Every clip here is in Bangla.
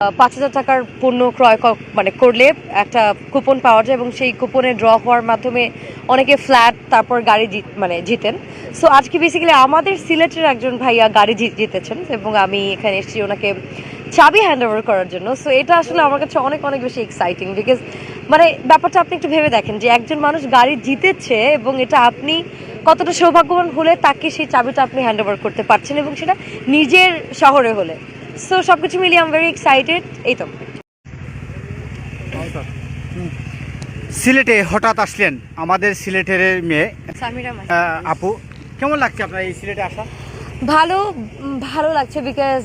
৫,০০০ টাকার পণ্য ক্রয় করলে একটা কুপন পাওয়া যায় এবং সেই কুপনে ড্র হওয়ার মাধ্যমে অনেকে ফ্ল্যাট তারপর গাড়ি জিতেন। সো আজকে বেসিক্যালি আমাদের সিলেটের একজন ভাইয়া গাড়ি জিতেছেন এবং আমি এখানে এসেছি ওনাকে চাবি হ্যান্ড ওভার করার জন্য। সো এটা আসলে আমার কাছে অনেক অনেক বেশি এক্সাইটিং, বিকজ ব্যাপারটা আপনি একটু ভেবে দেখেন যে একজন মানুষ গাড়ি জিতেছে এবং এটা আপনি কতটা সৌভাগ্যবান হলে তাকে সেই চাবিটা আপনি হ্যান্ড ওভার করতে পারছেন এবং সেটা নিজের শহরে হলে। সো সবকিছু মিলিয়ে আই এম ভেরি এক্সাইটেড। এই তো সিলেটে হঠাৎ আসলেন, আমাদের সিলেটের মেয়ে samira-mahi। আপু, কেমন লাগছে আপনার এই সিলেটে আসা? ভালো লাগছে, বিকজ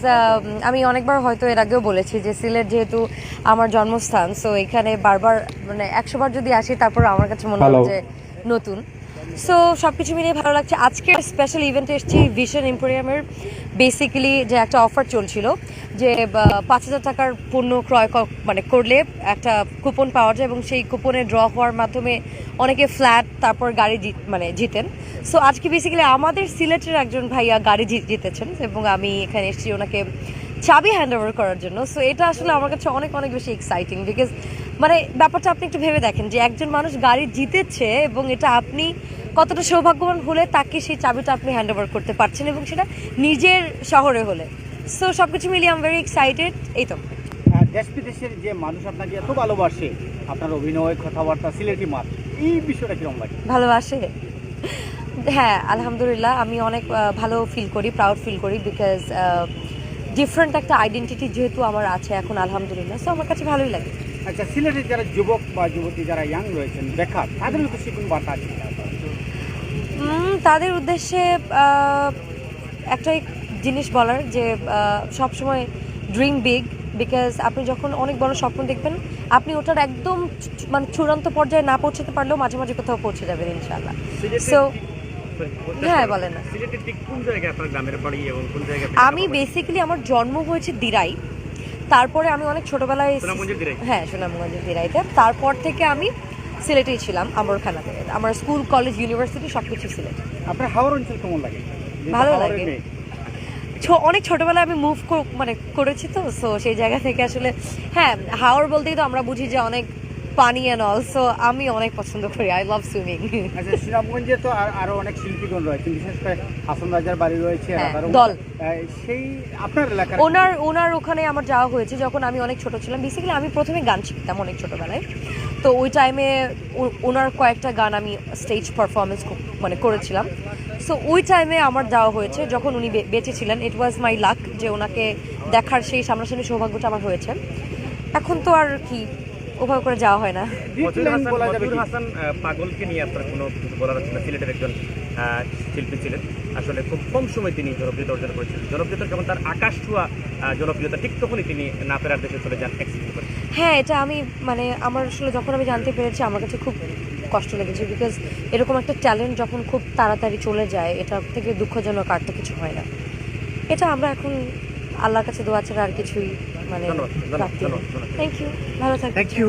আমি অনেকবার হয়তো এর আগেও বলেছি যে সিলেট যেহেতু আমার জন্মস্থান, সো এখানে বারবার 100 বার যদি আসি তারপর আমার কাছে মনে হয় যে নতুন। সো সবকিছু মিলিয়ে ভালো লাগছে। আজকে স্পেশাল ইভেন্টে এসেছি ভিশন এম্পোরিয়ামের। বেসিক্যালি যে একটা অফার চলছিল যে ৫,০০০ টাকার পণ্য ক্রয় করলে একটা কুপন পাওয়া যায় এবং সেই কুপনে ড্র হওয়ার মাধ্যমে অনেকে ফ্ল্যাট তারপর গাড়ি জিতেন। সো আজকে বেসিক্যালি আমাদের সিলেটের একজন ভাইয়া গাড়ি জিতেছেন এবং আমি এখানে এসেছি ওনাকে চাবি হ্যান্ড ওভার করার জন্য। সো এটা আসলে আমার কাছে অনেক অনেক বেশি এক্সাইটিং, বিকজ ব্যাপারটা আপনি একটু ভেবে দেখেন যে একজন মানুষ গাড়ি জিতেছে এবং এটা আপনি কতটা সৌভাগ্যবান হলে তাকে সেই চাবিটা আপনি হ্যান্ড ওভার করতে পারছেন এবং সেটা নিজের শহরে হলে। সো সবকিছু মিলিয়ে আই এম ভেরি এক্সাইটেড। এই তো দেশ বিদেশের যে মানুষ আপনাকে এত ভালোবাসে, আপনার অভিনয়, কথাবার্তা, সিলেটি মাত, এই বিষয়টা কিরকম লাগে? ভালোবাসে, হ্যাঁ আলহামদুলিল্লাহ আমি অনেক ভালো ফিল করি, প্রাউড ফিল করি, বিকজ ডিফারেন্ট একটা আইডেন্টিটি যেহেতু আমার আছে এখন আলহামদুলিল্লাহ। সো আমার কাছে ভালোই লাগে। আচ্ছা, সিলেটের যারা যুবক বা যুবতী যারা ইয়াং রয়েছেন, বেকার, তাদের উদ্দেশ্যে কোন বার্তা আছে? তাদের উদ্দেশ্যে একটাই জিনিস বলার যে সবসময় ড্রিম বিগ, বিকজ আপনি যখন অনেক বড় স্বপ্ন দেখবেন আপনি ওটার একদম চূড়ান্ত পর্যায়ে না পৌঁছতে পারলেও মাঝে মাঝে কোথাও পৌঁছে যাবেন ইনশাআল্লাহ। সো হ্যাঁ বলেন না। আমি বেসিক্যালি আমার জন্ম হয়েছে দিরাই, তারপরে আমি অনেক ছোটবেলায়, হ্যাঁ সুনামগঞ্জের দিরাইতে, তারপর থেকে আমি সিলেটেই ছিলাম আম্বরখানাতে। আমার স্কুল কলেজ ইউনিভার্সিটি সবকিছু সিলেট। আপনার হাওড় অঞ্চল কেমন লাগে? ভালো লাগে, অনেক ছোটবেলায় আমি মুভ করেছি তো, সো সেই জায়গা থেকে আসলে হ্যাঁ হাওড় বলতেই তো আমরা বুঝি যে অনেক পানি অ্যান্ড অল, সো আমি অনেক পছন্দ করি, আই লাভ সুইমিং। আচ্ছা, সুনামগঞ্জে তো আরো অনেক শিল্পীগণ রয়েছে, বিশেষ করে হাসান রাজার বাড়ি রয়েছে, দল, সেই আপনার এলাকার ওনার ওখানে আমার যাওয়া হয়েছে যখন আমি অনেক ছোট ছিলাম। বেসিক্যালি আমি প্রথমে গান শিখতাম অনেক ছোটবেলায়, তো ওই টাইমে ওনার কয়েকটা গান আমি স্টেজ পারফরমেন্স করেছিলাম। সো ওই টাইমে আমার যাওয়া হয়েছে যখন উনি বেঁচে ছিলেন। ইট ওয়াজ মাই লাক যে ওনাকে দেখার সেই সামনাসামনি সৌভাগ্যটা আমার হয়েছে। এখন তো আর কি ওভাবে করে যাওয়া হয় না। পাগলকে নিয়ে আপনার কোনো কিছু বলার আছে না? সিলেটের একজন শিল্পী ছিলেন, আসলে খুব কম সময় তিনি জনপ্রিয়তা অর্জন করেছিলেন। জনপ্রিয়তা কেমন, তার আকাশ ছোঁয়া জনপ্রিয়তা ঠিক তখনই তিনি না ফেরার দেশে চলে যান এক্সিকিউট করেন। হ্যাঁ, এটা আমি আমার আসলে যখন আমি জানতে পেরেছি আমার কাছে খুব কষ্ট লেগেছে, বিকজ এরকম একটা ট্যালেন্ট যখন খুব তাড়াতাড়ি চলে যায় এটা থেকে দুঃখজনক আর তো কিছু হয় না। এটা আমরা এখন আল্লাহর কাছে দোয়া ছাড়া আর কিছুই থ্যাংক ইউ, ভালো থাকবেন। Thank you.